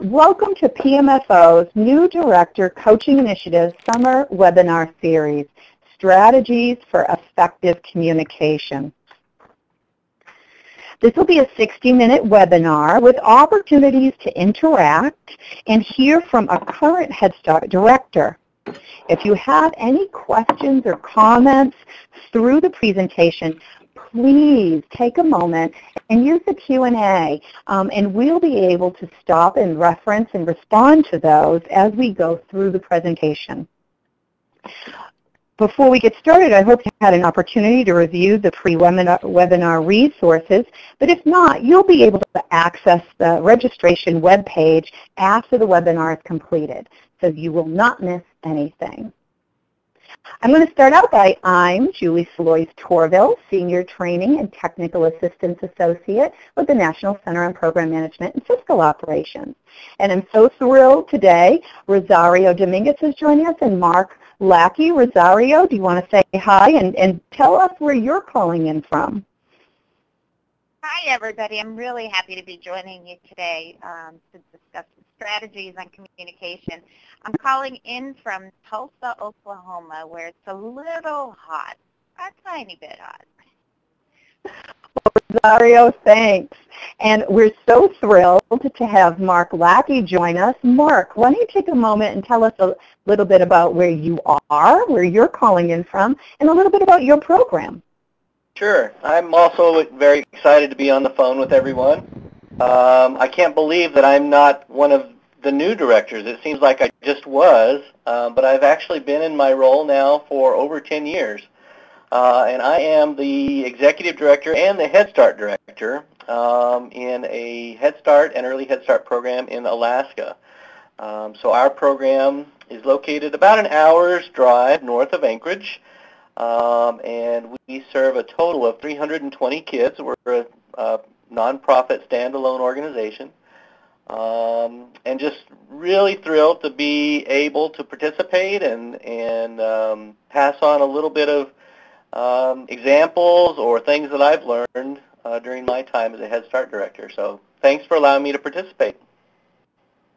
Welcome to PMFO's New Director Coaching Initiative Summer Webinar Series, Strategies for Effective Communication. This will be a 60-minute webinar with opportunities to interact and hear from a current Head Start director. If you have any questions or comments through the presentation, please take a moment and use the Q&A, and we'll be able to stop and reference and respond to those as we go through the presentation. Before we get started, I hope you had an opportunity to review the pre-webinar resources, but if not, you'll be able to access the registration webpage after the webinar is completed, so you will not miss anything. I'm going to start out by I'm Julie Salois-Torville, Senior Training and Technical Assistance Associate with the National Center on Program Management and Fiscal Operations. And I'm so thrilled today, Rosario Dominguez is joining us and Mark Lackey. Rosario, do you want to say hi and tell us where you're calling in from? Hi, everybody. I'm really happy to be joining you today to discuss strategies on communication. I'm calling in from Tulsa, Oklahoma, where it's a little hot, a tiny bit hot. Well, Rosario, thanks. And we're so thrilled to have Mark Lackey join us. Mark, why don't you take a moment and tell us a little bit about where you are, where you're calling in from, and a little bit about your program. Sure. I'm also very excited to be on the phone with everyone. I can't believe that I'm not one of the new directors. It seems like I just was, but I've actually been in my role now for over 10 years. And I am the Executive Director and the Head Start Director in a Head Start and Early Head Start program in Alaska. So our program is located about an hour's drive north of Anchorage. And we serve a total of 320 kids. We're a nonprofit standalone organization. And just really thrilled to be able to participate and pass on a little bit of examples or things that I've learned during my time as a Head Start Director. So thanks for allowing me to participate.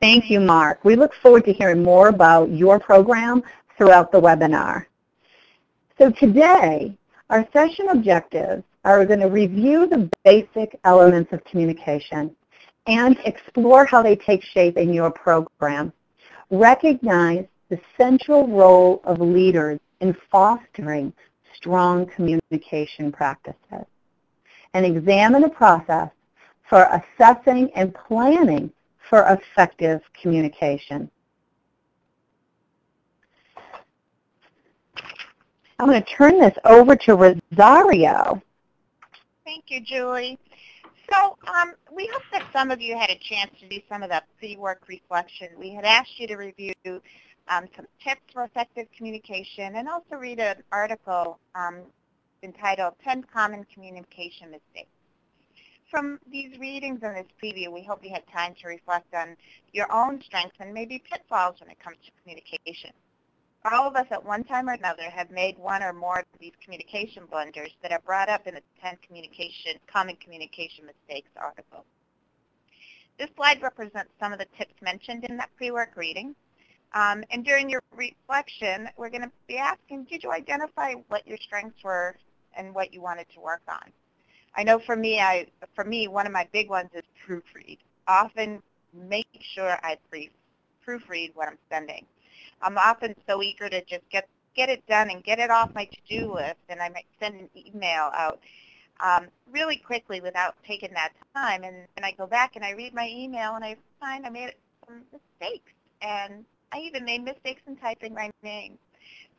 Thank you, Mark. We look forward to hearing more about your program throughout the webinar. So today, our session objectives are going to review the basic elements of communication and explore how they take shape in your program. Recognize the central role of leaders in fostering strong communication practices, and examine a process for assessing and planning for effective communication. I'm going to turn this over to Rosario. Thank you, Julie. So we hope that some of you had a chance to do some of the pre-work reflection. We had asked you to review some tips for effective communication and also read an article entitled 10 Common Communication Mistakes. From these readings and this preview, we hope you had time to reflect on your own strengths and maybe pitfalls when it comes to communication. All of us at one time or another have made one or more of these communication blunders that are brought up in the 10 Common Communication Mistakes article. This slide represents some of the tips mentioned in that pre-work reading. And during your reflection, we're going to be asking, did you identify what your strengths were and what you wanted to work on? I know for me, one of my big ones is proofread. Often make sure I proofread what I'm sending. I'm often so eager to just get it done and get it off my to-do list, and I might send an email out really quickly without taking that time. And I go back and I read my email, and I find I made some mistakes. And I even made mistakes in typing my name.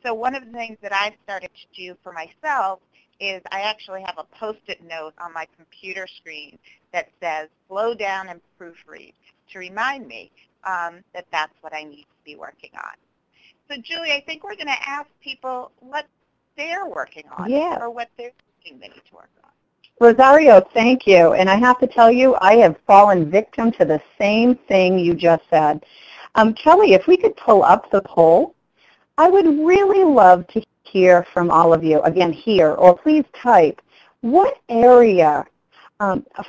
So one of the things that I've started to do for myself is I actually have a Post-it note on my computer screen that says, slow down and proofread, to remind me that that's what I need to be working on. So, Julie, I think we're going to ask people what they're working on or what they're thinking they need to work on. Rosario, thank you. And I have to tell you, I have fallen victim to the same thing you just said. Kelly, if we could pull up the poll, I would really love to hear from all of you, again here, or please type, what area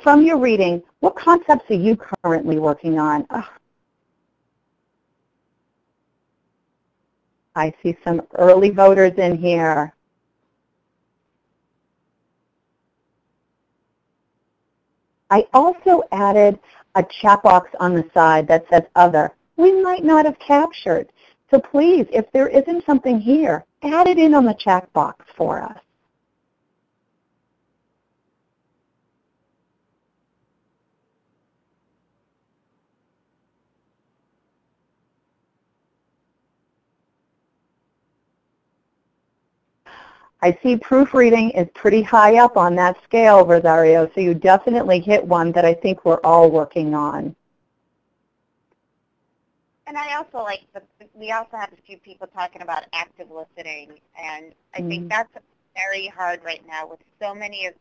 from your reading, what concepts are you currently working on? I see some early voters in here. I also added a chat box on the side that says Other. We might not have captured. So please, if there isn't something here, add it in on the chat box for us. I see proofreading is pretty high up on that scale, Rosario, so you definitely hit one that I think we're all working on. And I also like, we also have a few people talking about active listening, and I think that's very hard right now with so many of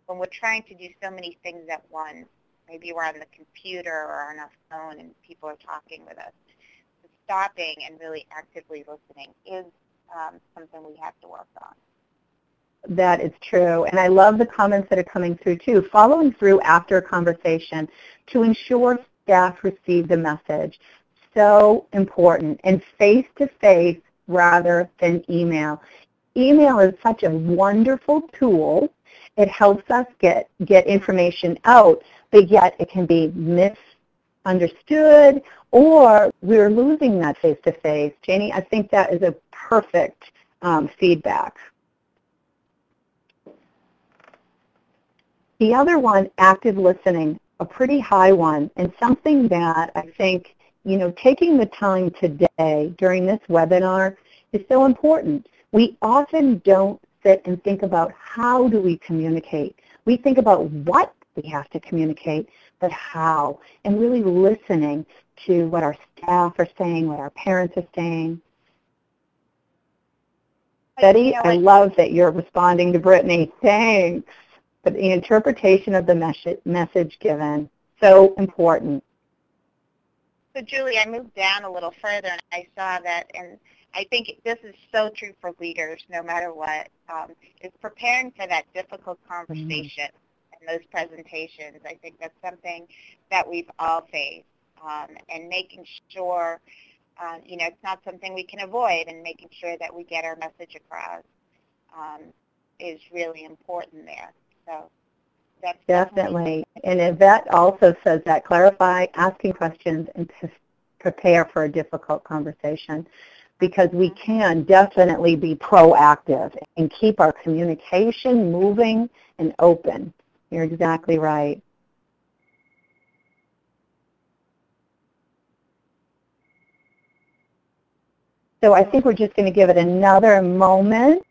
when we're trying to do so many things at once. Maybe we're on the computer or on our phone and people are talking with us. Stopping and really actively listening is something we have to work on. That is true. And I love the comments that are coming through, too. Following through after a conversation to ensure staff receive the message. So important. And face-to-face rather than email. Email is such a wonderful tool. It helps us get information out, but yet it can be misunderstood, or we're losing that face-to-face. Janie, I think that is a perfect feedback. The other one, active listening, a pretty high one, and something that I think, taking the time today during this webinar is so important. We often don't sit and think about how do we communicate. We think about what we have to communicate, but how, and really listening to what our staff are saying, what our parents are saying. Betty, I love that you're responding to Brittany. Thanks. But the interpretation of the message given, so important. So Julie, I moved down a little further and I saw that, and I think this is so true for leaders no matter what, is preparing for that difficult conversation and those presentations. I think that's something that we've all faced, and making sure, it's not something we can avoid, and making sure that we get our message across is really important there. So that's definitely. And Yvette also says that clarify, asking questions, and prepare for a difficult conversation, because we can definitely be proactive and keep our communication moving and open. You're exactly right. So I think we're just going to give it another moment.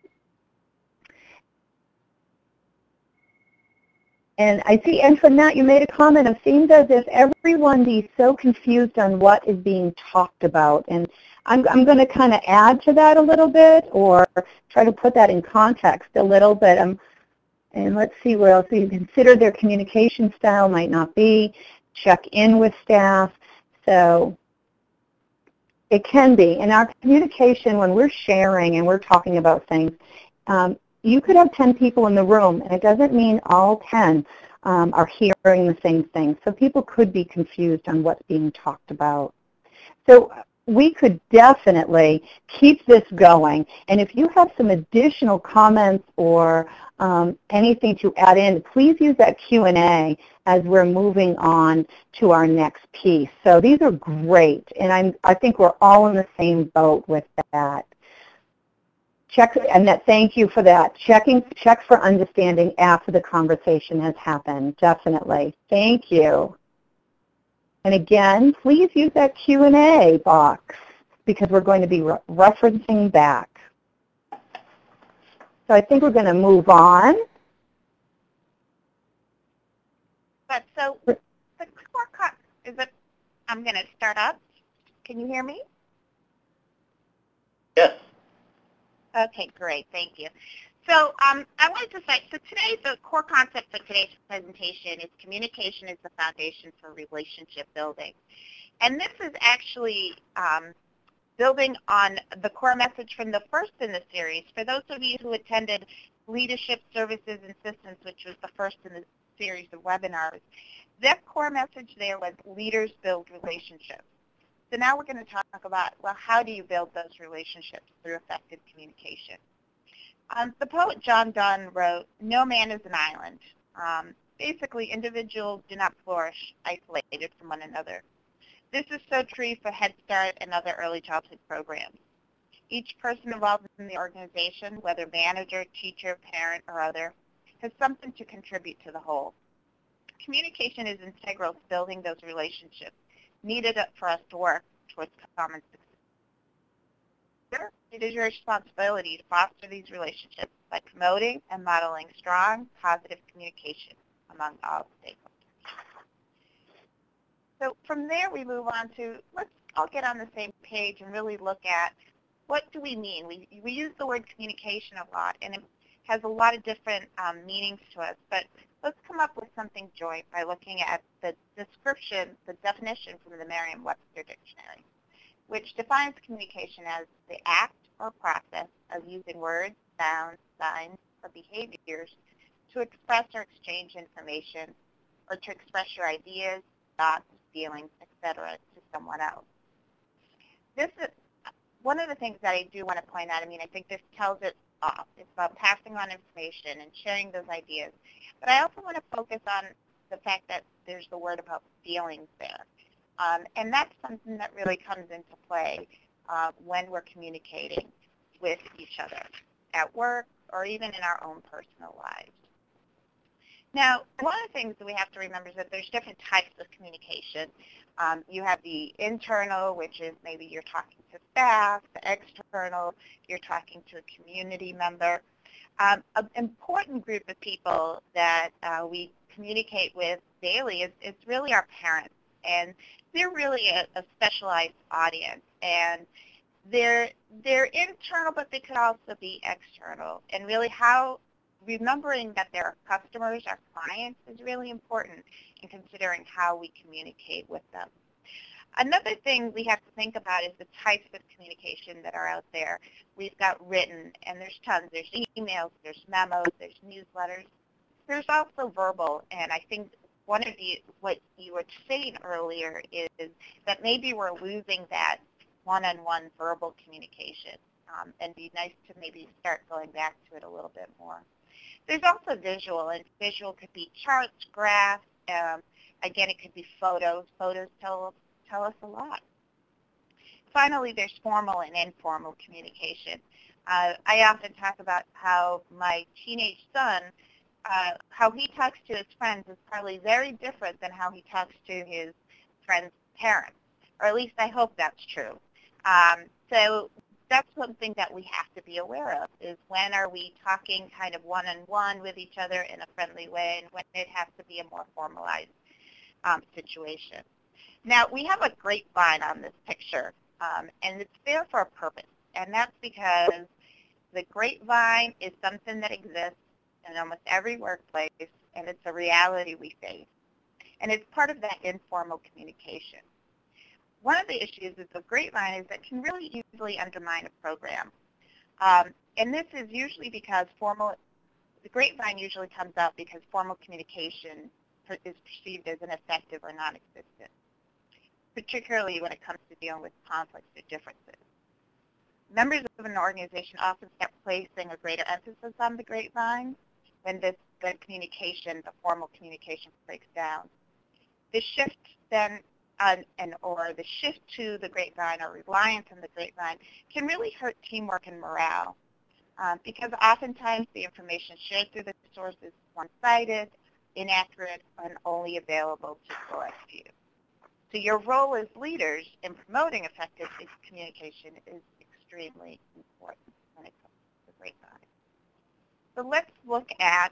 And I see, Antoinette, you made a comment. It seems as if everyone is so confused on what is being talked about. And I'm going to kind of add to that a little bit, or try to put that in context a little bit. And let's see where else. So you consider their communication style might not be. Check in with staff. So it can be. In our communication, when we're sharing and we're talking about things, you could have 10 people in the room, and it doesn't mean all 10 are hearing the same thing. So people could be confused on what's being talked about. So we could definitely keep this going. And if you have some additional comments or anything to add in, please use that Q&A as we're moving on to our next piece. So these are great, and I think we're all in the same boat with that. Annette, thank you for that. Check for understanding after the conversation has happened, definitely. Thank you. And again, please use that Q&A box, because we're going to be referencing back. So I think we're going to move on. But so the core is it? I'm going to start up. Can you hear me? Yes. Okay, great. Thank you. So I wanted to say, so today, the core concept for today's presentation is communication is the foundation for relationship building. And this is actually building on the core message from the first in the series. For those of you who attended Leadership Services and Systems, which was the first in the series of webinars, that core message there was leaders build relationships. So now we're going to talk about, well, how do you build those relationships through effective communication? The poet John Donne wrote, "No man is an island." Basically, individuals do not flourish isolated from one another. This is so true for Head Start and other early childhood programs. Each person involved in the organization, whether manager, teacher, parent, or other, has something to contribute to the whole. Communication is integral to building those relationships needed for us to work towards common success. It is your responsibility to foster these relationships by promoting and modeling strong, positive communication among all stakeholders. So from there, we move on to, let's all get on the same page and really look at what do we mean. We use the word communication a lot, and it has a lot of different meanings to us, but let's come up with something joint by looking at the description, the definition from the Merriam-Webster Dictionary, which defines communication as the act or process of using words, sounds, signs, or behaviors to express or exchange information, or to express your ideas, thoughts, feelings, etc. to someone else. This is one of the things that I do want to point out. I mean, I think this tells it off. It's about passing on information and sharing those ideas. But I also want to focus on the fact that there's the word about feelings there. And that's something that really comes into play when we're communicating with each other at work or even in our own personal lives. Now, one of the things that we have to remember is that there's different types of communication. You have the internal, which is maybe you're talking to staff. The external, you're talking to a community member. An important group of people that we communicate with daily is really our parents. And they're really a specialized audience. And they're internal, but they could also be external. And really remembering that they're customers, our clients, is really important in considering how we communicate with them. Another thing we have to think about is the types of communication that are out there. We've got written, and there's tons. There's emails, there's memos, there's newsletters. There's also verbal, and I think what you were saying earlier is that maybe we're losing that one-on-one verbal communication, and it'd be nice to maybe start going back to it a little bit more. There's also visual, and visual could be charts, graphs. Again, it could be photos. Photos tell us a lot. Finally, there's formal and informal communication. I often talk about how my teenage son, how he talks to his friends is probably very different than how he talks to his friends' parents, or at least I hope that's true. So that's something that we have to be aware of, is when are we talking kind of one-on-one with each other in a friendly way, and when it has to be a more formalized situation. Now, we have a grapevine on this picture, and it's there for a purpose, and that's because the grapevine is something that exists in almost every workplace, and it's a reality we face. And it's part of that informal communication. One of the issues with the grapevine is that it can really easily undermine a program. And this is usually because the grapevine usually comes out because formal communication is perceived as ineffective or non-existent, particularly when it comes to dealing with conflicts or differences. Members of an organization often start placing a greater emphasis on the grapevine when the communication, the formal communication, breaks down. The shift then, or the shift to the grapevine or reliance on the grapevine can really hurt teamwork and morale because oftentimes the information shared through the source is one-sided, inaccurate, and only available to select few. So your role as leaders in promoting effective communication is extremely important when it comes to the grapevine. So let's look at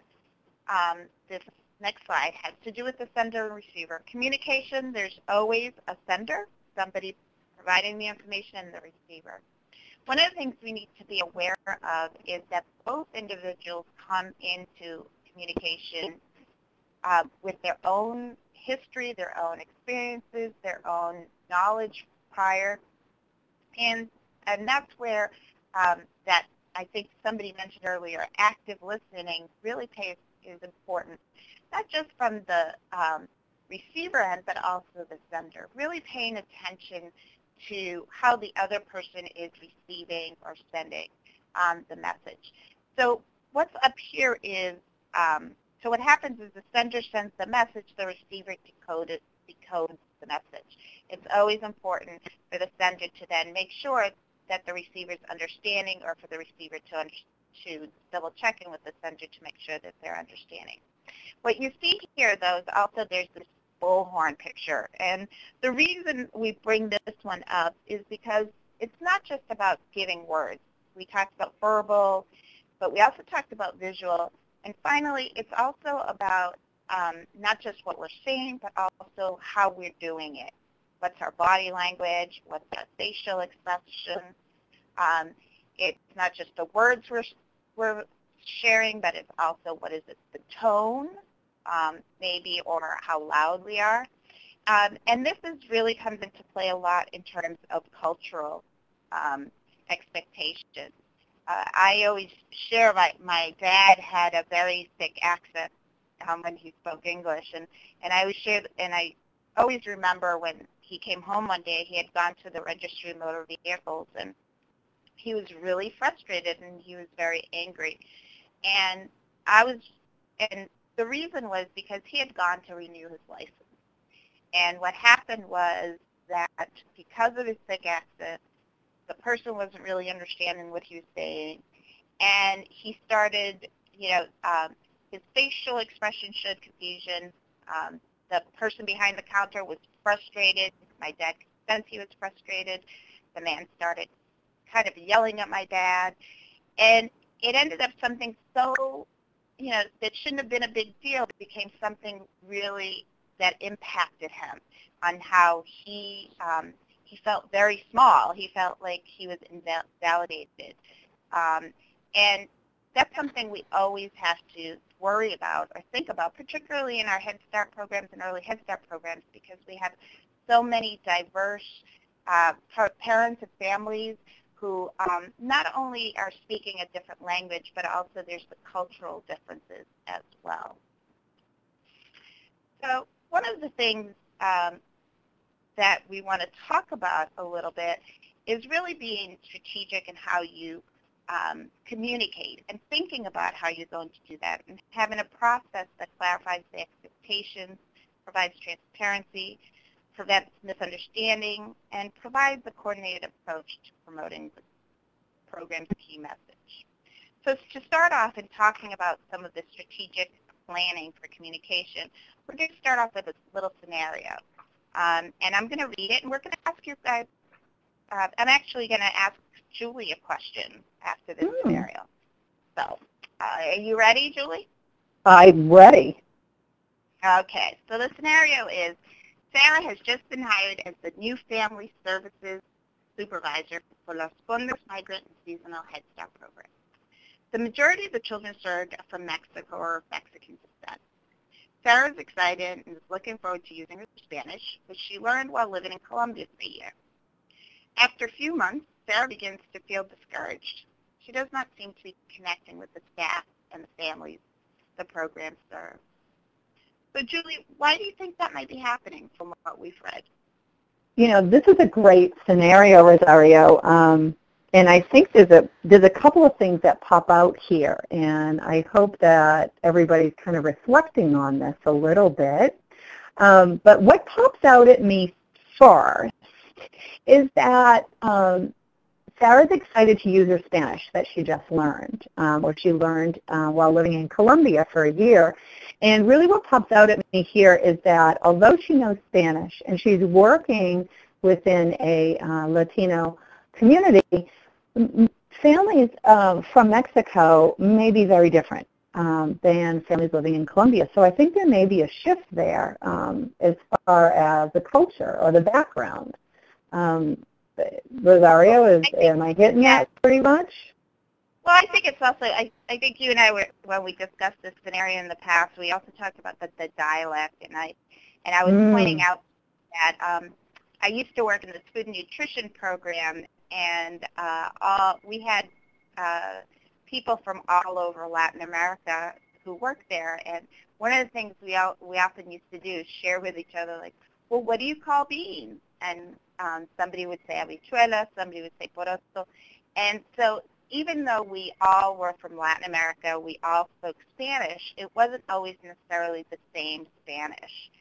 this next slide. Has to do with the sender and receiver. Communication, there's always a sender, somebody providing the information, and the receiver. One of the things we need to be aware of is that both individuals come into communication with their own history, their own experiences, their own knowledge prior, and that's where that I think somebody mentioned earlier, active listening really is important, not just from the receiver end, but also the sender. Really paying attention to how the other person is receiving or sending the message. So what's up here is, so what happens is the sender sends the message, the receiver decodes the message. It's always important for the sender to then make sure that the receiver's understanding, or for the receiver to double check in with the sender to make sure that they're understanding. What you see here, though, is also there's this bullhorn picture. And the reason we bring this one up is because it's not just about giving words. We talked about verbal, but we also talked about visual. And finally, it's also about not just what we're saying, but also how we're doing it. What's our body language? What's our facial expression? It's not just the words we're sharing, but it's also what is it, the tone, maybe, or how loud we are. And this really comes into play a lot in terms of cultural expectations. I always share my dad had a very thick accent when he spoke English, and I always remember when he came home one day, he had gone to the registry of motor vehicles, and he was really frustrated and he was very angry. And the reason was because he had gone to renew his license. And what happened was that because of his thick accent, the person wasn't really understanding what he was saying, and he started, his facial expression showed confusion. The person behind the counter was frustrated. My dad could sense he was frustrated. The man started kind of yelling at my dad, and it ended up something so, that shouldn't have been a big deal. It became something really that impacted him on how he felt very small. He felt like he was invalidated. And that's something we always have to worry about or think about, particularly in our Head Start programs and early Head Start programs, because we have so many diverse parents and families who not only are speaking a different language, but also there's the cultural differences as well. So one of the things that we want to talk about a little bit is really being strategic in how you communicate and thinking about how you're going to do that, and having a process that clarifies the expectations, provides transparency, prevents misunderstanding, and provides a coordinated approach to promoting the program's key message. So to start off in talking about some of the strategic planning for communication, we're going to start off with a little scenario. And I'm going to read it, and we're going to ask you guys, I'm actually going to ask Julie a question after this scenario. So, are you ready, Julie? I'm ready. Okay, so the scenario is, Sarah has just been hired as the new Family Services Supervisor for Los Fondos Migrant and Seasonal Head Start program. The majority of the children served are from Mexico or Mexican descent. Sarah is excited and is looking forward to using her Spanish, which she learned while living in Colombia for a year. After a few months, Sarah begins to feel discouraged. She does not seem to be connecting with the staff and the families the program serves. So, Julie, why do you think that might be happening from what we've read? This is a great scenario, Rosario, and I think there's a couple of things that pop out here, and I hope that everybody's kind of reflecting on this a little bit. But what pops out at me first is that Sarah's excited to use her Spanish that she just learned, or she learned while living in Colombia for a year. And really what pops out at me here is that although she knows Spanish and she's working within a Latino community, families from Mexico may be very different than families living in Colombia. So I think there may be a shift there as far as the culture or the background. Rosario, am I getting that pretty much? Well, I think it's also, I think you and I were, when we discussed this scenario in the past, we also talked about the dialect, and I was pointing out that I used to work in the food and nutrition program, and we had people from all over Latin America who worked there, and one of the things we often used to do is share with each other, like, well, what do you call beans? And Somebody would say habichuela, somebody would say poroto. And so even though we all were from Latin America, we all spoke Spanish, it wasn't always necessarily the same Spanish,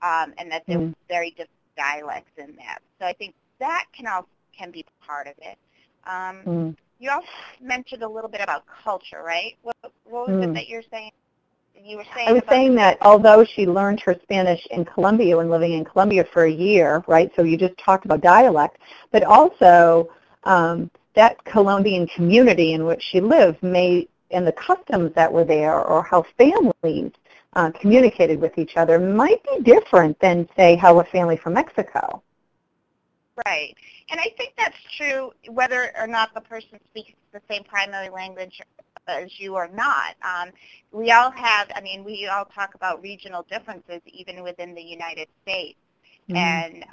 and that there were very different dialects in that. So I think that can be part of it. You also mentioned a little bit about culture, right? What was it that you're saying? You were saying I was saying that although she learned her Spanish in Colombia when living in Colombia for a year, right, so you just talked about dialect, but also that Colombian community in which she lived and the customs that were there or how families communicated with each other might be different than, say, how a family from Mexico. Right. And I think that's true whether or not the person speaks the same primary language as you or not. We all talk about regional differences even within the United States. And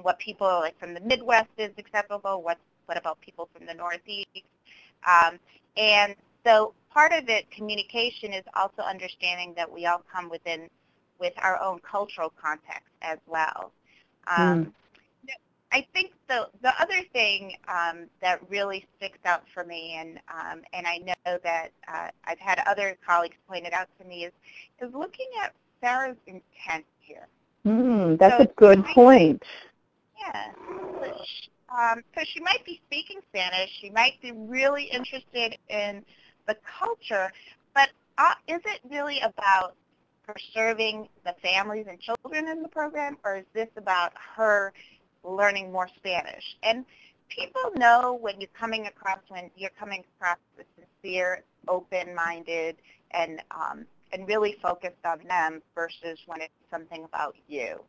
what people like from the Midwest is acceptable, what about people from the Northeast. And so part of it, communication, is also understanding that we all come with our own cultural context as well. I think the other thing that really sticks out for me, and I know that I've had other colleagues point it out to me, is looking at Sarah's intent here. That's a good point. Yeah. So she might be speaking Spanish. She might be really interested in the culture, but is it really about preserving the families and children in the program, or is this about her learning more Spanish? And people know when you're coming across the sincere, open-minded, and really focused on them versus when it's something about you.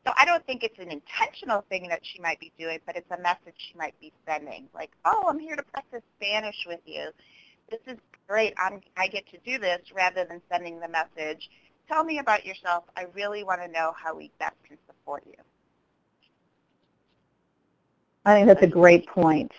So I don't think it's an intentional thing that she might be doing, but it's a message she might be sending, like, oh, I'm here to practice Spanish with you. This is great. I get to do this, rather than sending the message, tell me about yourself. I really want to know how we best can support you. I think that's a great point,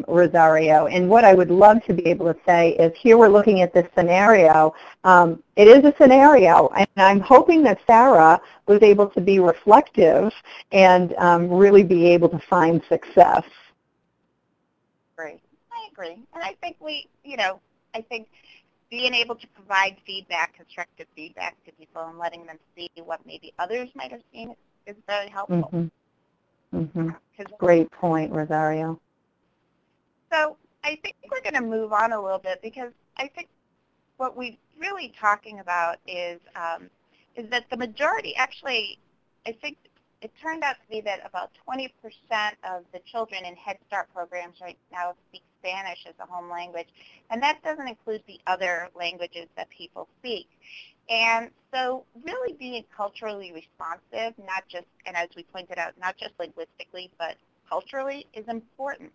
Rosario. And what I would love to be able to say is, here we're looking at this scenario. It is a scenario, and I'm hoping that Sarah was able to be reflective and really be able to find success. Great. I agree. And I think I think being able to provide feedback, constructive feedback to people and letting them see what maybe others might have seen is very helpful. Great point, Rosario. So I think we're going to move on a little bit, because I think what we're really talking about is that the majority, actually, I think it turned out to be that about 20% of the children in Head Start programs right now speak Spanish as a home language, and that doesn't include the other languages that people speak. And so really being culturally responsive, not just, and as we pointed out, not just linguistically, but culturally, is important.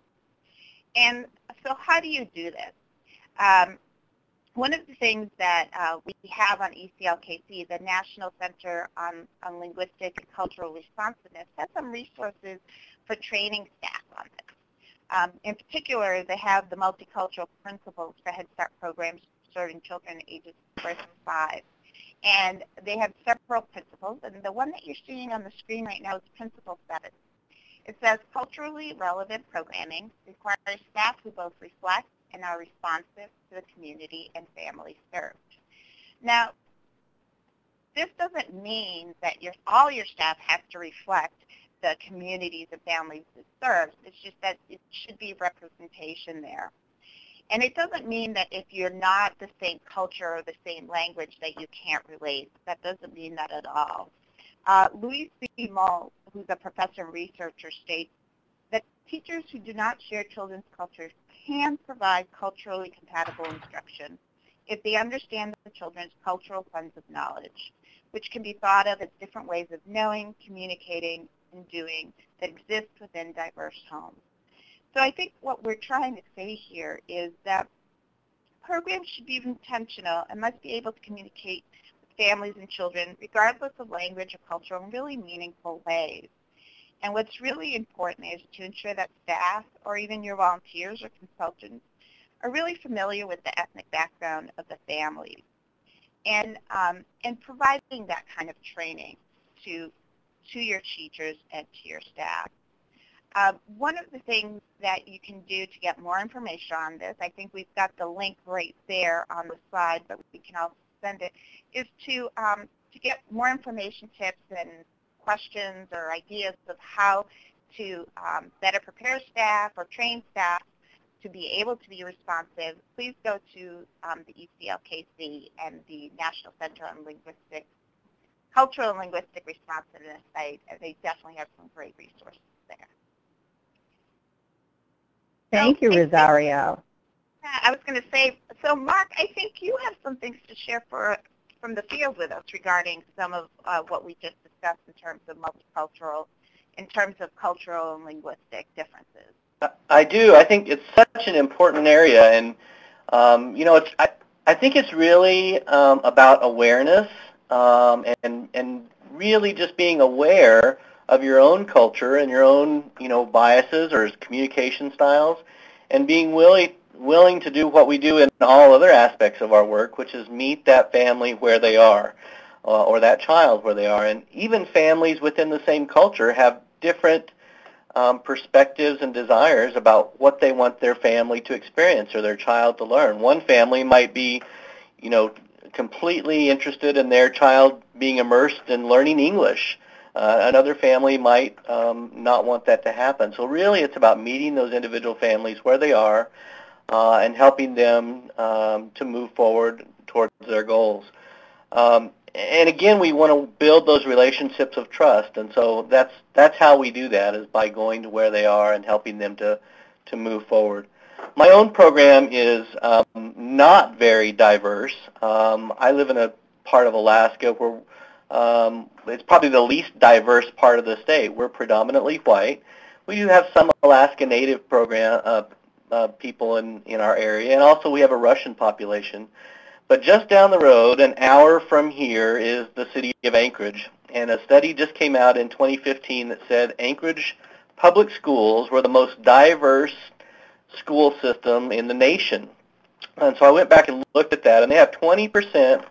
And so how do you do this? One of the things that we have on ECLKC, the National Center on Linguistic and Cultural Responsiveness, has some resources for training staff on this. In particular, they have the multicultural principles for Head Start programs serving children ages 4 through 5. And they have several principles, and the one that you're seeing on the screen right now is Principle 7. It says culturally relevant programming requires staff who both reflect and are responsive to the community and families served. Now, this doesn't mean that all your staff has to reflect the communities and families it serves. It's just that it should be representation there. And it doesn't mean that if you're not the same culture or the same language that you can't relate. That doesn't mean that at all. Louis C. Mull, who's a professor and researcher, states that teachers who do not share children's cultures can provide culturally compatible instruction if they understand the children's cultural funds of knowledge, which can be thought of as different ways of knowing, communicating, and doing that exist within diverse homes. So I think what we're trying to say here is that programs should be intentional and must be able to communicate with families and children, regardless of language or culture, in really meaningful ways. And what's really important is to ensure that staff, or even your volunteers or consultants, are really familiar with the ethnic background of the families, and providing that kind of training to to your teachers and to your staff. One of the things that you can do to get more information on this, I think we've got the link right there on the slide, but we can also send it, is to get more information, tips, and questions or ideas of how to better prepare staff or train staff to be able to be responsive. Please go to the ECLKC and the National Center on Cultural and Linguistic Responsiveness site. They definitely have some great resources there. Thank you, Rosario. I was going to say, so Mark, I think you have some things to share from the field with us regarding some of what we just discussed in terms of multicultural, in terms of cultural and linguistic differences. I do. I think it's such an important area, and you know, I think it's really about awareness and really just being aware of your own culture and your own, you know, biases or communication styles, and being willing to do what we do in all other aspects of our work, which is meet that family where they are, or that child where they are. And even families within the same culture have different perspectives and desires about what they want their family to experience or their child to learn. One family might be, you know, completely interested in their child being immersed in learning English. Another family might not want that to happen. So really it's about meeting those individual families where they are and helping them to move forward towards their goals. And again, we want to build those relationships of trust, and so that's how we do that, is by going to where they are and helping them to move forward. My own program is not very diverse. I live in a part of Alaska where it's probably the least diverse part of the state. We're predominantly white. We do have some Alaska Native program people in our area, and also we have a Russian population. But just down the road, an hour from here, is the city of Anchorage. And a study just came out in 2015 that said Anchorage public schools were the most diverse school system in the nation. And so I went back and looked at that, and they have 20%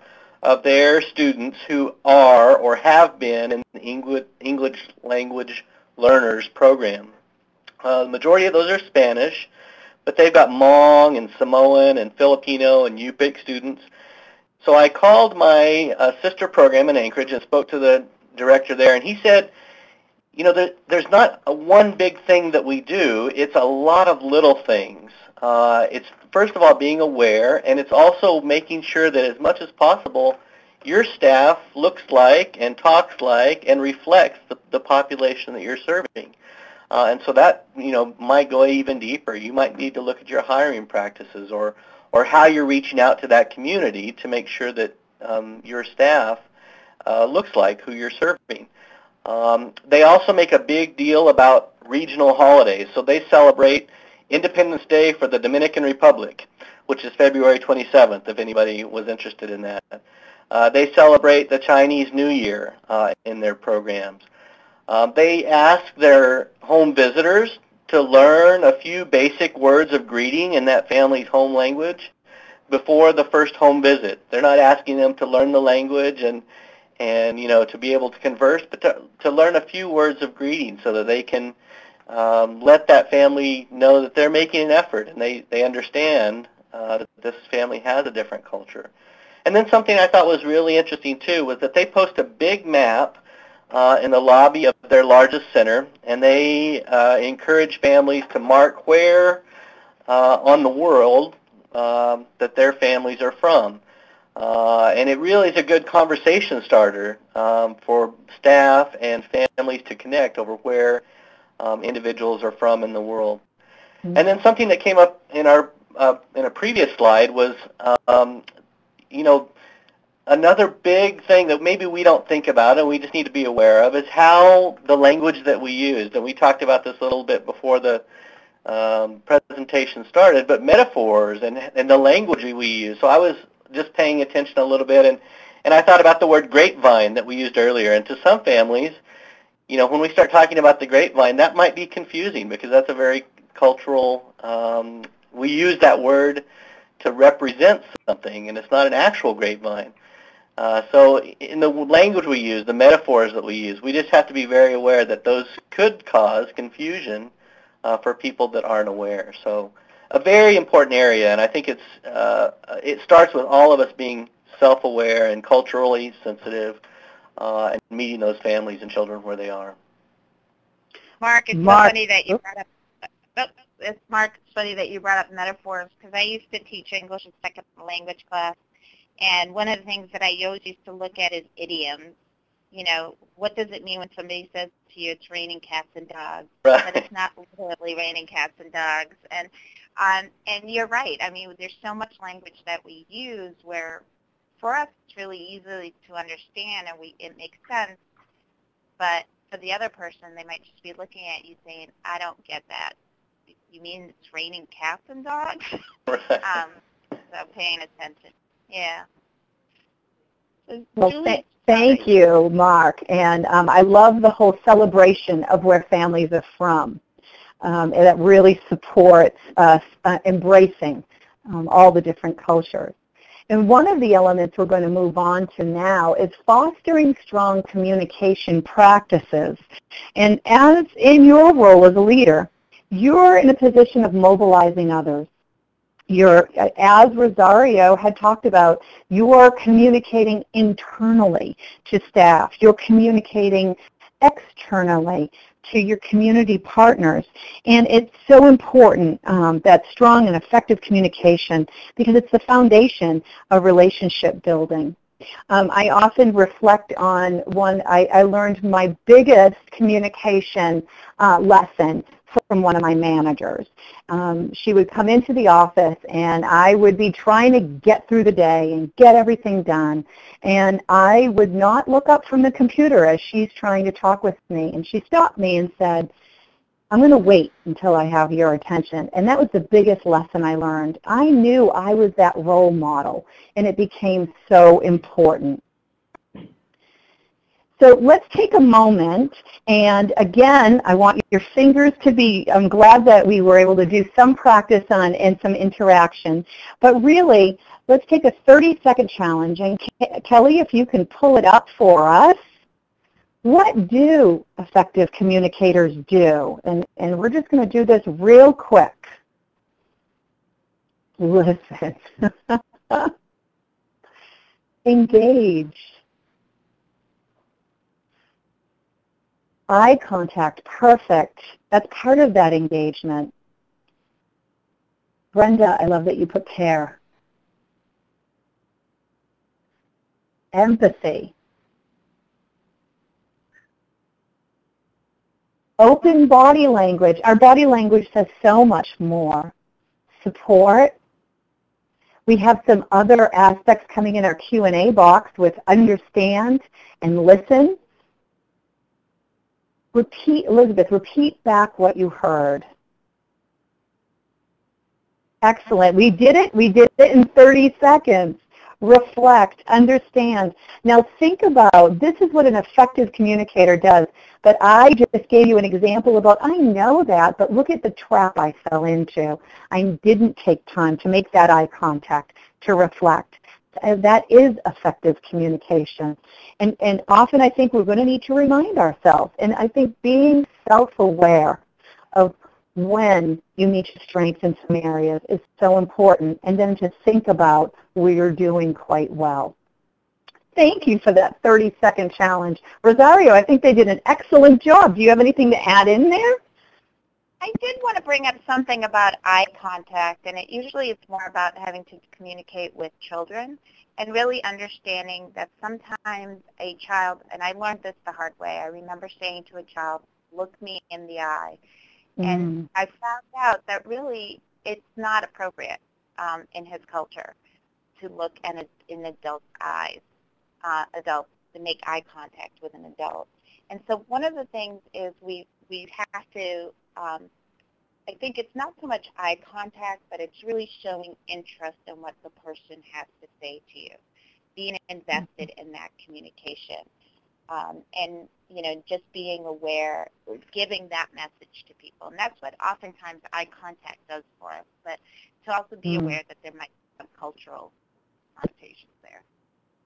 of their students who are or have been in the English language learners program. The majority of those are Spanish, but they've got Hmong and Samoan and Filipino and Yupik students. So I called my sister program in Anchorage and spoke to the director there, and he said, you know, there's not one big thing that we do. It's a lot of little things. It's, first of all, being aware, and it's also making sure that as much as possible your staff looks like and talks like and reflects the population that you're serving. And so that, you know, might go even deeper. You might need to look at your hiring practices or how you're reaching out to that community to make sure that your staff looks like who you're serving. They also make a big deal about regional holidays. So they celebrate Independence Day for the Dominican Republic, which is February 27th, if anybody was interested in that. They celebrate the Chinese New Year in their programs. They ask their home visitors to learn a few basic words of greeting in that family's home language before the first home visit. They're not asking them to learn the language and you know, to be able to converse, but to learn a few words of greeting so that they can let that family know that they're making an effort and they understand that this family has a different culture. And then something I thought was really interesting too was that they post a big map in the lobby of their largest center, and they encourage families to mark where on the world that their families are from. And it really is a good conversation starter for staff and families to connect over where individuals are from in the world. Mm-hmm. And then something that came up in our in a previous slide was, you know, another big thing that maybe we don't think about and we just need to be aware of is how the language that we use, and we talked about this a little bit before the presentation started, but metaphors and the language we use. So I was just paying attention a little bit, and I thought about the word grapevine that we used earlier. And to some families, you know, when we start talking about the grapevine, that might be confusing because that's a very cultural, we use that word to represent something, and it's not an actual grapevine. So in the language we use, the metaphors that we use, we just have to be very aware that those could cause confusion for people that aren't aware. So a very important area, and I think it starts with all of us being self-aware and culturally sensitive and meeting those families and children where they are. Mark, it's so funny that you brought up. Mark, it's funny that you brought up metaphors because I used to teach English as second language class, and one of the things that I always used to look at is idioms. You know, what does it mean when somebody says to you, "It's raining cats and dogs," Right. but it's not literally raining cats and dogs. And you're right. I mean, there's so much language that we use where, for us, it's really easy to understand and it makes sense. But for the other person, they might just be looking at you saying, "I don't get that. You mean it's raining cats and dogs?" Right. So paying attention. Yeah. So Well, Julie, thank you, Mark. And I love the whole celebration of where families are from. And that really supports us embracing all the different cultures. And one of the elements we're going to move on to now is fostering strong communication practices. And as in your role as a leader, you're in a position of mobilizing others. As Rosario had talked about, you are communicating internally to staff. You're communicating externally to your community partners. And it's so important, that strong and effective communication, because it's the foundation of relationship building. I often reflect on I learned my biggest communication lesson from one of my managers. She would come into the office and I would be trying to get through the day and get everything done, and I would not look up from the computer as she's trying to talk with me, and she stopped me and said, "I'm going to wait until I have your attention." And that was the biggest lesson I learned. I knew I was that role model, and it became so important. So let's take a moment, and again, I want your fingers to be, I'm glad that we were able to do some practice on and some interaction, but really, let's take a 30-second challenge, and Kelly, if you can pull it up for us. What do effective communicators do? And we're just going to do this real quick. Listen. Engage. Eye contact, perfect. That's part of that engagement. Brenda, I love that you put care. Empathy. Open body language. Our body language says so much more. Support. We have some other aspects coming in our Q&A box with understand and listen. Repeat, Elizabeth, repeat back what you heard. Excellent. We did it in 30 seconds. Reflect, understand. Now think about, this is what an effective communicator does, but I just gave you an example about, I know that, but look at the trap I fell into. I didn't take time to make that eye contact, to reflect. That is effective communication. And often I think we're going to need to remind ourselves. And I think being self-aware of when you need to strengthen some areas is so important. And then to think about where you're doing quite well. Thank you for that 30-second challenge. Rosario, I think they did an excellent job. Do you have anything to add in there? I did want to bring up something about eye contact, and usually it's more about having to communicate with children and really understanding that sometimes a child, and I learned this the hard way, I remember saying to a child, "Look me in the eye." And I found out that really it's not appropriate in his culture to look in an adult's eyes, to make eye contact with an adult. And so one of the things is we have to, I think it's not so much eye contact, but it's really showing interest in what the person has to say to you, being invested in that communication. And, you know, just being aware, giving that message to people. And that's what oftentimes eye contact does for us, but to also be aware that there might be some cultural connotations there.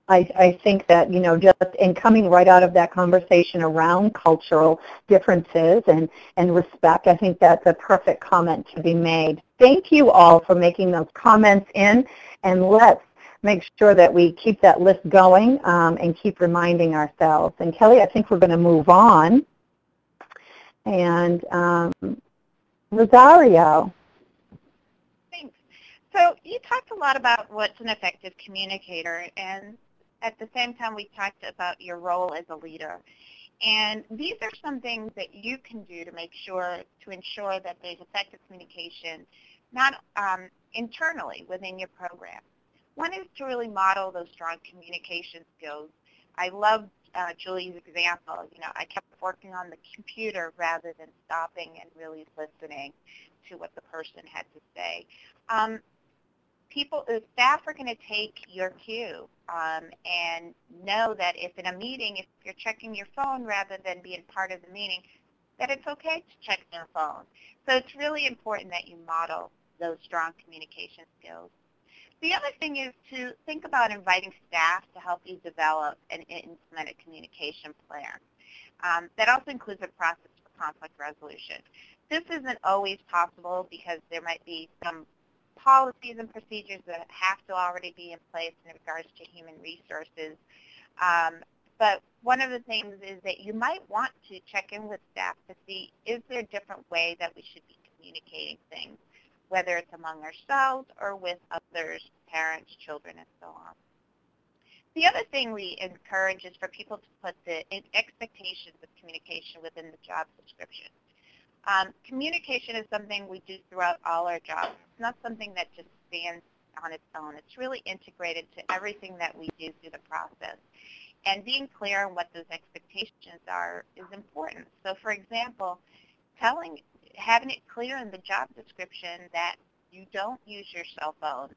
I think that, just in coming right out of that conversation around cultural differences and respect, I think that's a perfect comment to be made. Thank you all for making those comments in, and let's make sure that we keep that list going and keep reminding ourselves. And Kelly, I think we're going to move on. And Rosario. Thanks. So you talked a lot about what's an effective communicator, and at the same time we talked about your role as a leader. And these are some things that you can do to ensure that there's effective communication, not internally within your program. One is to really model those strong communication skills. I love Julie's example. I kept working on the computer rather than stopping and really listening to what the person had to say. Staff are going to take your cue and know that if in a meeting, if you're checking your phone rather than being part of the meeting, that it's okay to check your phone. So it's really important that you model those strong communication skills. The other thing is to think about inviting staff to help you develop and implement a communication plan. That also includes a process for conflict resolution. This isn't always possible because there might be some policies and procedures that have to already be in place in regards to human resources. But one of the things is that you might want to check in with staff to see, is there a different way that we should be communicating things, whether it's among ourselves or with others, parents, children, and so on. The other thing we encourage is for people to put the expectations of communication within the job description. Communication is something we do throughout all our jobs. It's not something that just stands on its own. It's really integrated to everything that we do through the process. And being clear on what those expectations are is important. So for example, having it clear in the job description that you don't use your cell phone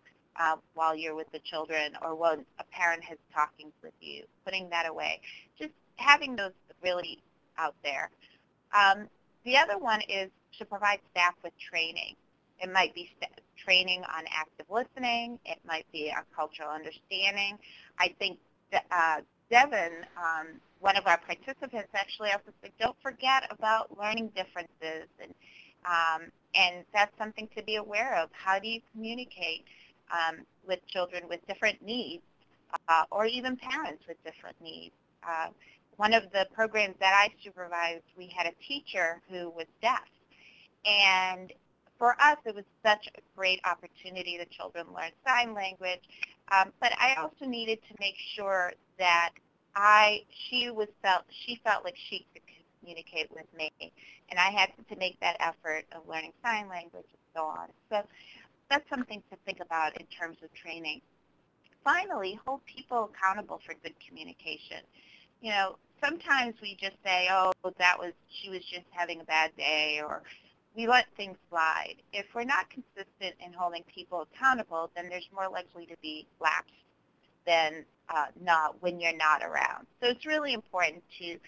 while you're with the children or when a parent is talking with you, putting that away. Just having those really out there. The other one is to provide staff with training. It might be training on active listening. It might be on cultural understanding. I think Devin, one of our participants, actually also said, don't forget about learning differences. And that's something to be aware of. How do you communicate with children with different needs or even parents with different needs? One of the programs that I supervised, we had a teacher who was deaf. And for us, it was such a great opportunity. The children learned sign language. But I also needed to make sure that she felt like she could communicate with me. And I had to make that effort of learning sign language and so on. So that's something to think about in terms of training. Finally, hold people accountable for good communication. Sometimes we just say, oh, she was just having a bad day, or we let things slide. If we're not consistent in holding people accountable, then there's more likely to be lapse than not when you're not around. So it's really important to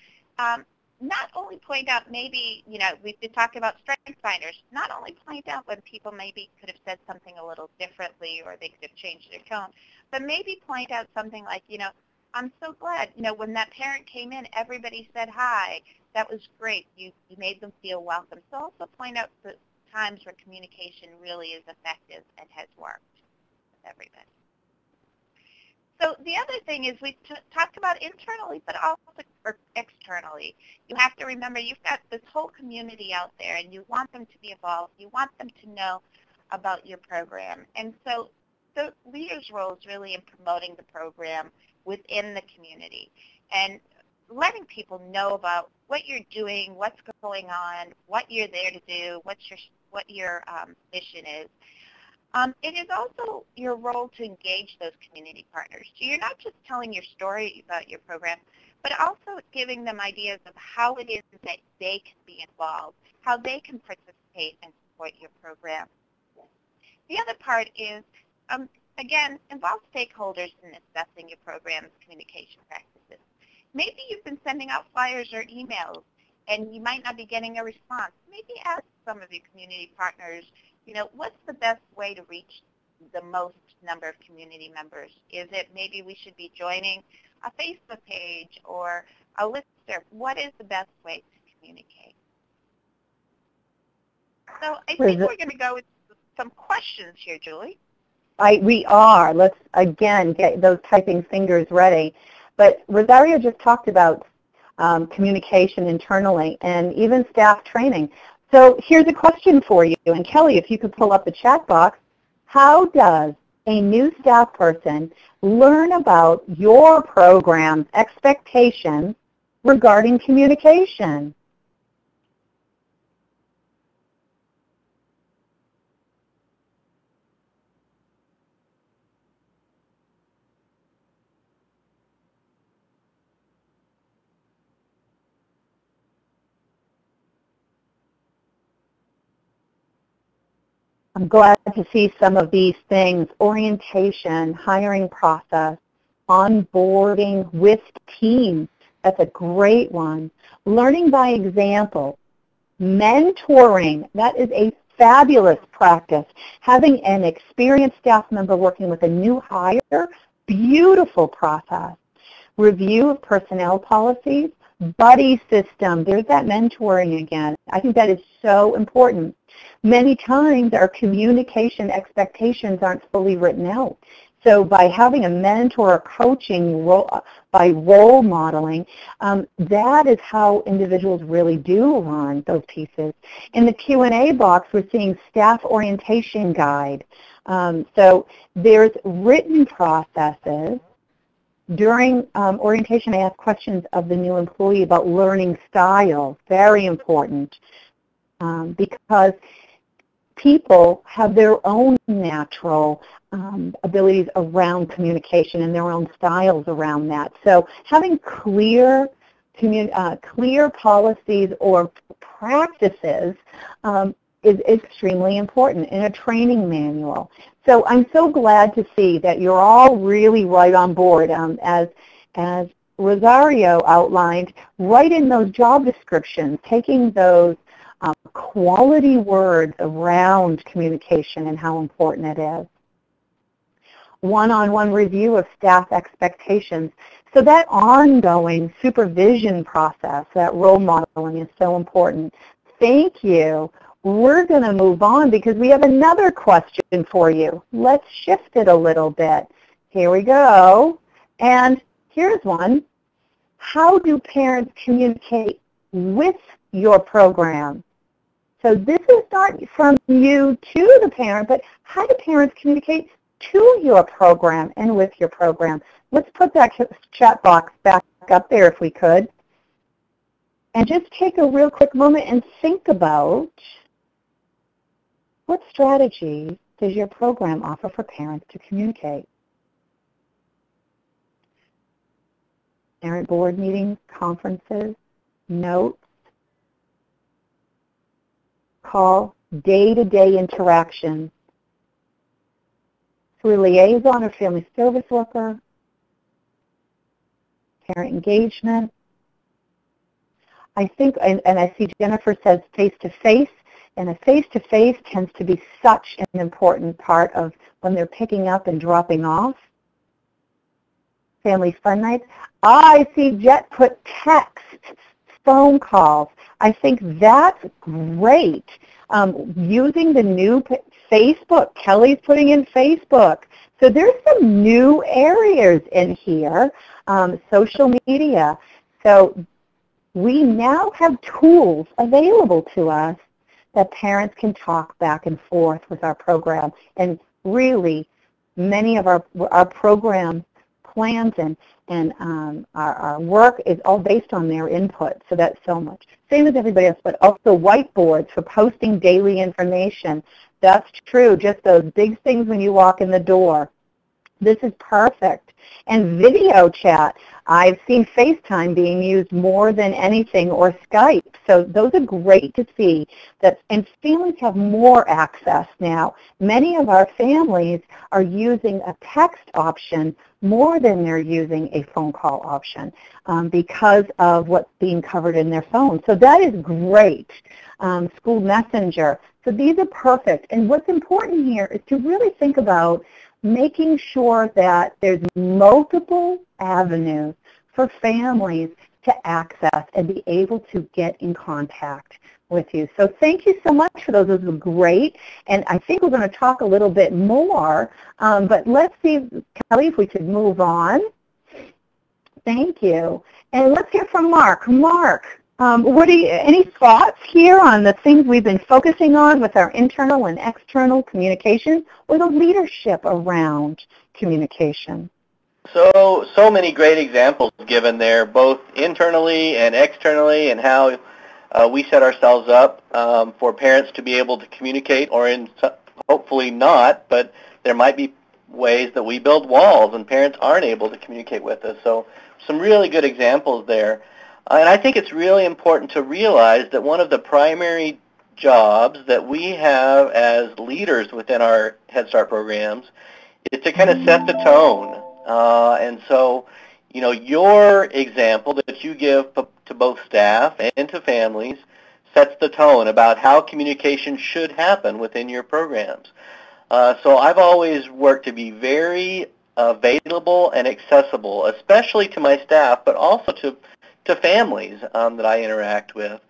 not only point out maybe, we've been talking about strength finders, not only point out when people maybe could have said something a little differently or they could have changed their tone, but maybe point out something like, I'm so glad, when that parent came in, everybody said hi. That was great. You made them feel welcome. So also point out the times where communication really is effective and has worked with everybody. So the other thing is we talked about internally, but also externally. You have to remember you've got this whole community out there, and you want them to be involved. You want them to know about your program. And so the leader's role is really in promoting the program within the community and letting people know about what you're doing, what's going on, what you're there to do, what your mission is. It is also your role to engage those community partners. So you're not just telling your story about your program, but also giving them ideas of how it is that they can be involved, how they can participate and support your program. The other part is, again, involve stakeholders in assessing your program's communication practices. Maybe you've been sending out flyers or emails, and you might not be getting a response. Maybe ask some of your community partners, what's the best way to reach the most number of community members? Is it maybe we should be joining a Facebook page or a listserv? What is the best way to communicate? So I think we're going to go with some questions here, Julie. We are. Let's, again, get those typing fingers ready. But Rosario just talked about communication internally and even staff training. So here's a question for you. And Kelly, if you could pull up the chat box, how does a new staff person learn about your program's expectations regarding communication? I'm glad to see some of these things: orientation, hiring process, onboarding with teams. That's a great one. Learning by example, mentoring. That is a fabulous practice. Having an experienced staff member working with a new hire, beautiful process. Review of personnel policies, buddy system. There's that mentoring again. I think that is so important. Many times our communication expectations aren't fully written out. So by having a mentor or coaching by role modeling, that is how individuals really do learn those pieces. In the Q&A box, we're seeing staff orientation guide. So there's written processes. During orientation, I ask questions of the new employee about learning style. Very important, because people have their own natural abilities around communication and their own styles around that. So having clear policies or practices is extremely important in a training manual. So I'm so glad to see that you're all really right on board. As Rosario outlined, right in those job descriptions, taking those quality words around communication and how important it is. One-on-one review of staff expectations. So that ongoing supervision process, that role modeling is so important. Thank you. We're going to move on because we have another question for you. Let's shift it a little bit. Here we go. And here's one. How do parents communicate with your program? So this is not from you to the parent, but how do parents communicate to your program and with your program? Let's put that chat box back up there if we could. And just take a real quick moment and think about what strategies does your program offer for parents to communicate? Parent board meetings, conferences, notes, call, day-to-day interactions through liaison or family service worker, parent engagement. I think, and I see Jennifer says face-to-face, and a face-to-face tends to be such an important part of when they're picking up and dropping off. Family fun nights. I see Jet put text, phone calls. I think that's great. Using the new Facebook. Kelly's putting in Facebook. So there's some new areas in here. Social media. So we now have tools available to us that parents can talk back and forth with our program. And really, many of our program plans and our work is all based on their input. So that's so much. Same as everybody else, but also whiteboards for posting daily information. That's true. Just those big things when you walk in the door. This is perfect. And video chat. I've seen FaceTime being used more than anything, or Skype. So those are great to see. And families have more access now. Many of our families are using a text option more than they're using a phone call option because of what's being covered in their phone. So that is great. School Messenger. So these are perfect. And what's important here is to really think about making sure that there's multiple avenues for families to access and be able to get in contact with you. So thank you so much for those. Those were great. And I think we're going to talk a little bit more, but let's see, Kelly, if we could move on. Thank you. And let's hear from Mark. Mark, any thoughts here on the things we've been focusing on with our internal and external communication, or the leadership around communication? So many great examples given there, both internally and externally, and how we set ourselves up for parents to be able to communicate, or hopefully not, but there might be ways that we build walls and parents aren't able to communicate with us. So some really good examples there. And I think it's really important to realize that one of the primary jobs that we have as leaders within our Head Start programs is to kind of set the tone. And so, you know, your example that you give to both staff and to families sets the tone about how communication should happen within your programs. So I've always worked to be very available and accessible, especially to my staff, but also to families that I interact with.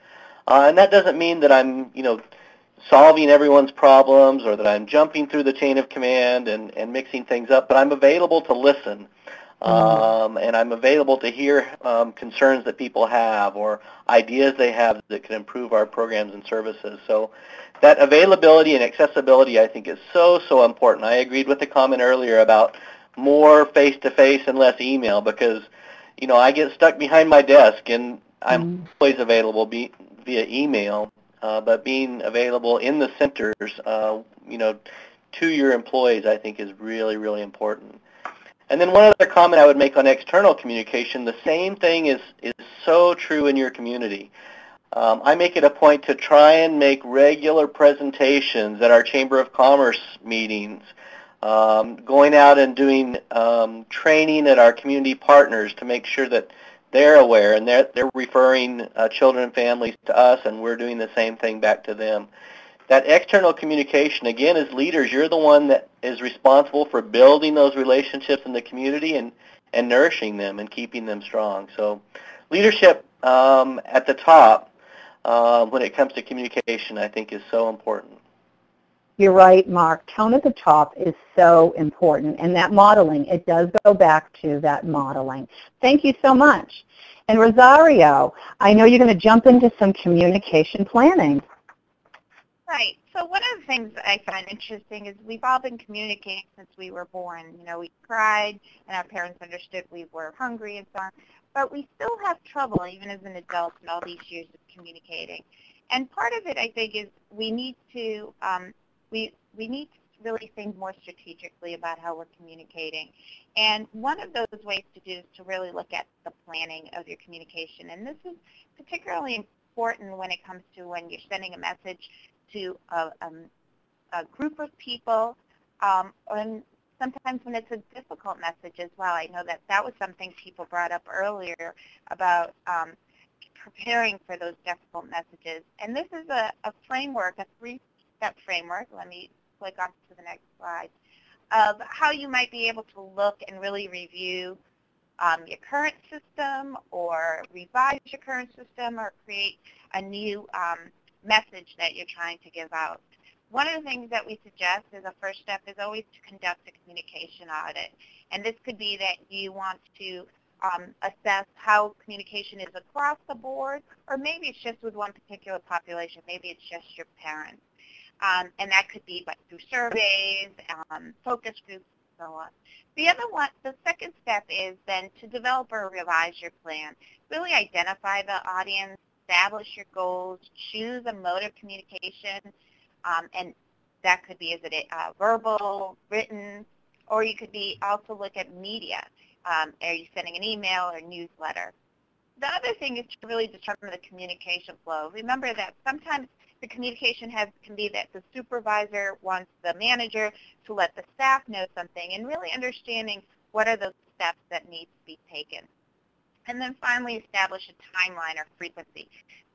And that doesn't mean that I'm, you know, solving everyone's problems or that I'm jumping through the chain of command and mixing things up, but I'm available to listen. And I'm available to hear concerns that people have or ideas they have that can improve our programs and services. So that availability and accessibility, I think, is so important. I agreed with the comment earlier about more face-to-face and less email, because, you know, I get stuck behind my desk and I'm always available via email, but being available in the centers, you know, to your employees, I think, is really important. And then one other comment I would make on external communication, the same thing is so true in your community. I make it a point to try and make regular presentations at our Chamber of Commerce meetings, going out and doing training at our community partners to make sure that they're aware and they're referring children and families to us, and we're doing the same thing back to them. That external communication, again, as leaders, you're the one that is responsible for building those relationships in the community and nourishing them and keeping them strong. So leadership at the top when it comes to communication, I think, is so important. You're right, Mark. Tone at the top is so important. And that modeling, it does go back to that modeling. Thank you so much. And Rosario, I know you're going to jump into some communication planning. Right. So one of the things I find interesting is we've all been communicating since we were born. You know, we cried and our parents understood we were hungry and so on. But we still have trouble, even as an adult, in all these years of communicating. And part of it, I think, is we need to we need to really think more strategically about how we're communicating. And one of those ways to do is to really look at the planning of your communication. And this is particularly important when it comes to when you're sending a message to a group of people, and sometimes when it's a difficult message as well. I know that was something people brought up earlier about preparing for those difficult messages. And this is a framework, a three-step framework. Let me click on to the next slide, of how you might be able to look and really review your current system, or revise your current system, or create a new message that you're trying to give out. One of the things that we suggest as a first step is always to conduct a communication audit. And this could be that you want to assess how communication is across the board, or maybe it's just with one particular population. Maybe it's just your parents. And that could be through surveys, focus groups, and so on. The second step is then to develop or revise your plan. Really identify the audience, establish your goals, choose a mode of communication, and that could be, is it verbal, written, Or you could also look at media. Are you sending an email or newsletter? The other thing is to really determine the communication flow. Remember that sometimes the communication can be that the supervisor wants the manager to let the staff know something, and really understanding what are those steps that need to be taken. And then finally, establish a timeline or frequency.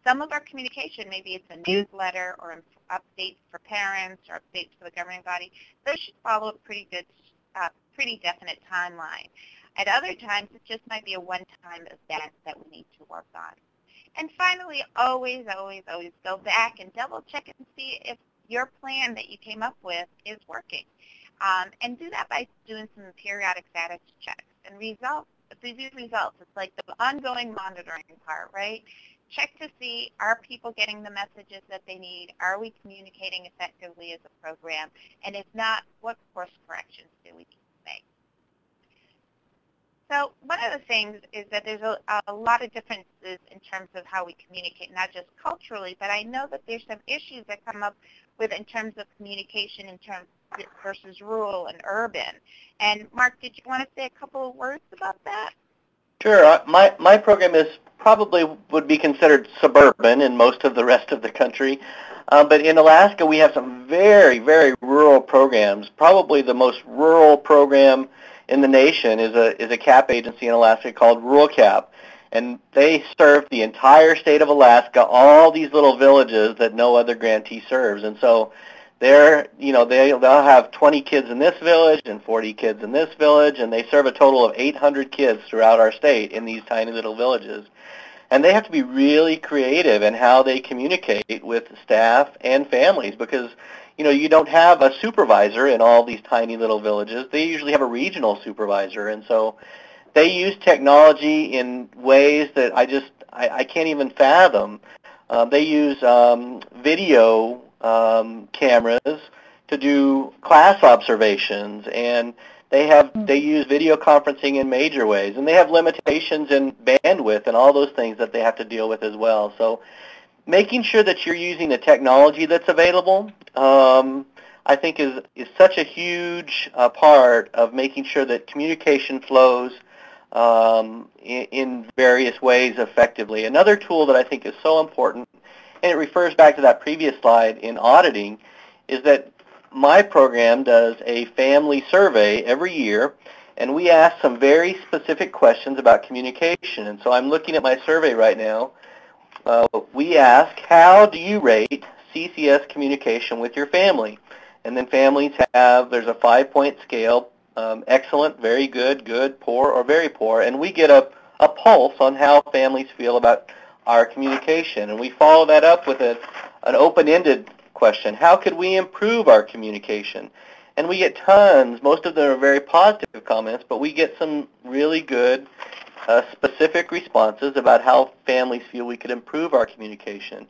Some of our communication, maybe it's a newsletter or updates for parents or updates for the governing body, those should follow a pretty definite timeline. At other times, it just might be a one-time event that we need to work on. And finally, always, always, always go back and double-check and see if your plan that you came up with is working. And do that by doing some periodic status checks and review results. It's like the ongoing monitoring part, right? Check to see, are people getting the messages that they need? Are we communicating effectively as a program? And if not, what course corrections do we need to make? So one of the things is that there's a lot of differences in terms of how we communicate, not just culturally, but I know that there's some issues that come up with in terms of communication in terms versus rural and urban. And Mark, did you want to say a couple of words about that? Sure. My program is probably would be considered suburban in most of the rest of the country. But in Alaska, we have some very, very rural programs. Probably the most rural program in the nation is a CAP agency in Alaska called Rural CAP. And they serve the entire state of Alaska, all these little villages that no other grantee serves. And so they'll have 20 kids in this village and 40 kids in this village, and they serve a total of 800 kids throughout our state in these tiny little villages. And they have to be really creative in how they communicate with staff and families because, you don't have a supervisor in all these tiny little villages. They usually have a regional supervisor. And so they use technology in ways that I can't even fathom. They use video cameras to do class observations, and they use video conferencing in major ways, and they have limitations in bandwidth and all those things that they have to deal with as well. So making sure that you're using the technology that's available, I think is such a huge part of making sure that communication flows in various ways effectively. Another tool that I think is so important, and it refers back to that previous slide in auditing, is that my program does a family survey every year, and we ask some very specific questions about communication. And so I'm looking at my survey right now. We ask, how do you rate CCS communication with your family? And then families there's a 5-point scale, excellent, very good, good, poor, or very poor, and we get a pulse on how families feel about our communication. And we follow that up with an open-ended question. How could we improve our communication? And we get tons. Most of them are very positive comments, but we get some really good specific responses about how families feel we could improve our communication.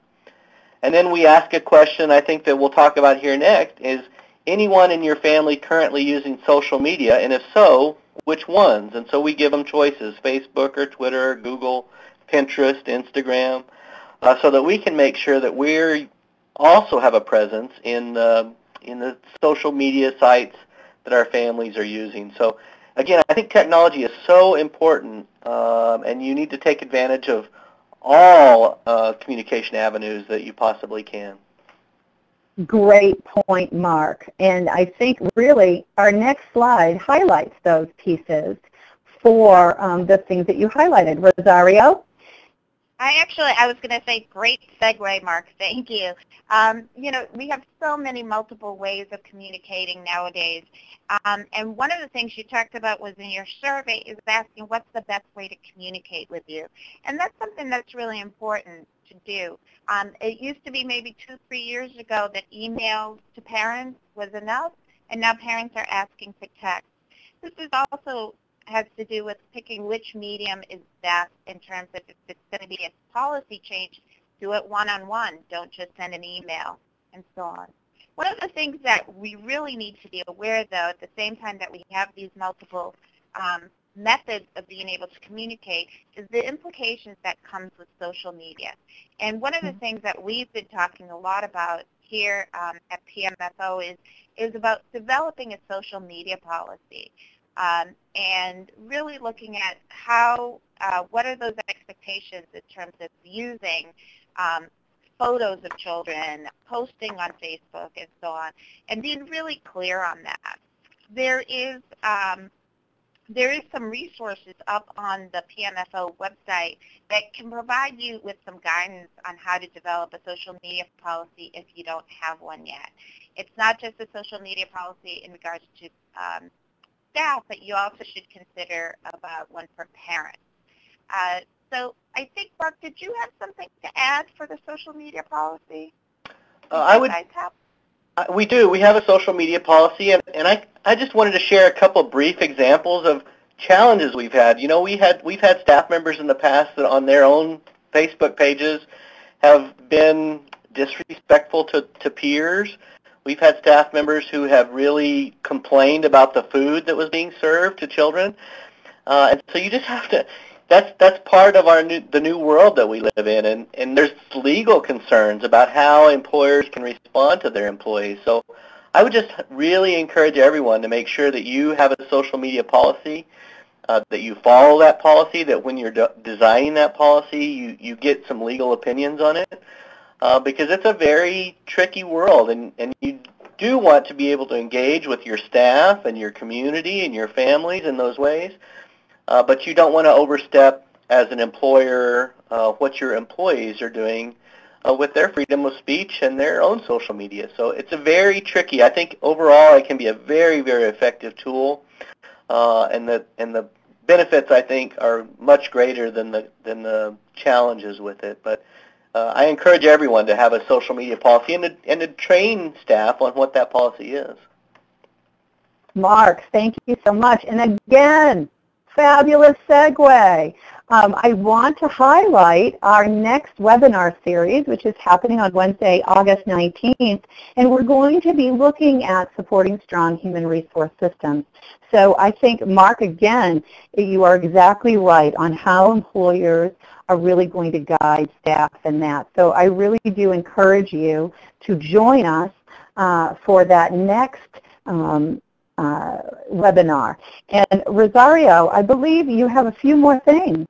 And then we ask a question I think that we'll talk about here next, is anyone in your family currently using social media, and if so, which ones? And so we give them choices, Facebook or Twitter, Google, Pinterest, Instagram, so that we can make sure that we also have a presence in the social media sites that our families are using. So again, I think technology is so important, and you need to take advantage of all communication avenues that you possibly can. Great point, Mark. And I think really our next slide highlights those pieces for the things that you highlighted. Rosario? I was going to say great segue, Mark. Thank you. We have so many multiple ways of communicating nowadays. And one of the things you talked about was in your survey is asking what's the best way to communicate with you. And that's something that's really important to do. It used to be maybe 2-3 years ago that emails to parents was enough, and now parents are asking for text. This is also has to do with picking which medium is best in terms of if it's going to be a policy change, do it one-on-one. Don't just send an email, and so on. One of the things that we really need to be aware, though, at the same time that we have these multiple methods of being able to communicate is the implications that comes with social media. And one of the things that we've been talking a lot about here at PMFO is about developing a social media policy and really looking at how, what are those expectations in terms of using photos of children, posting on Facebook, and so on, and being really clear on that. There is some resources up on the PMFO website that can provide you with some guidance on how to develop a social media policy if you don't have one yet. It's not just a social media policy in regards to staff, but you also should consider about one for parents. So I think, Mark, did you have something to add for the social media policy? We do. We have a social media policy, and I just wanted to share a couple brief examples of challenges we've had. You know, we've had staff members in the past that on their own Facebook pages have been disrespectful to peers. We've had staff members who have really complained about the food that was being served to children, and so you just have to. That's part of the new world that we live in, and there's legal concerns about how employers can respond to their employees. So I would just really encourage everyone to make sure that you have a social media policy, that you follow that policy, that when you're designing that policy, you get some legal opinions on it, because it's a very tricky world, and you do want to be able to engage with your staff and your community and your families in those ways. But you don't want to overstep as an employer what your employees are doing with their freedom of speech and their own social media. So it's a very tricky. I think overall it can be a very, very effective tool, and the benefits I think are much greater than the challenges with it. But I encourage everyone to have a social media policy and to train staff on what that policy is. Mark, thank you so much. And again, fabulous segue. I want to highlight our next webinar series, which is happening on Wednesday, August 19th, and we're going to be looking at supporting strong human resource systems. So I think, Mark, again, you are exactly right on how employers are really going to guide staff in that. So I really do encourage you to join us for that next webinar. And Rosario, I believe you have a few more things.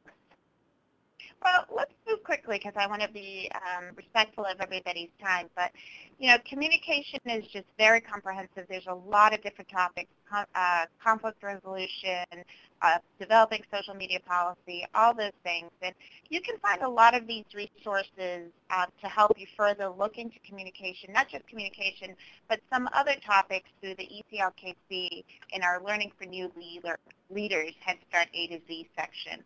Well, let's move quickly because I want to be respectful of everybody's time. But, you know, communication is just very comprehensive. There's a lot of different topics, conflict resolution, developing social media policy, all those things. And you can find a lot of these resources to help you further look into communication, not just communication, but some other topics through the ECLKC in our Learning for New Leaders Head Start A to Z section.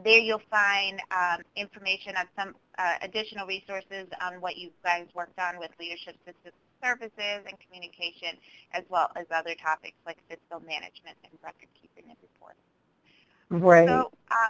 There you'll find information on some additional resources on what you guys worked on with leadership services and communication, as well as other topics like fiscal management and record keeping and reporting. Right. So I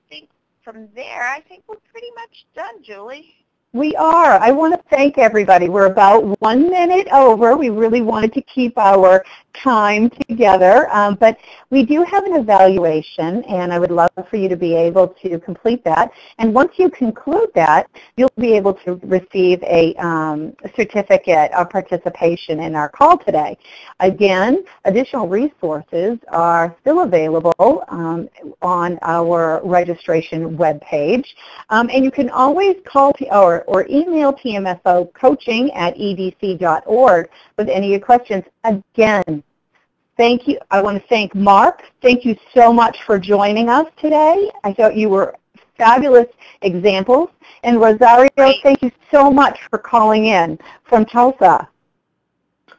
think from there, I think we're pretty much done, Julie. We are. I want to thank everybody. We're about 1 minute over. We really wanted to keep our time together, but we do have an evaluation, and I would love for you to be able to complete that. And once you conclude that, you'll be able to receive a certificate of participation in our call today. Again, additional resources are still available on our registration webpage, and you can always call or email PMFO coaching@edc.org with any of your questions. Again, thank you. I want to thank Mark. Thank you so much for joining us today. I thought you were fabulous examples. And Rosario, thank you so much for calling in from Tulsa.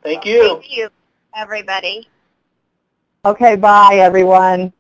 Thank you. Thank you, everybody. Okay, bye, everyone.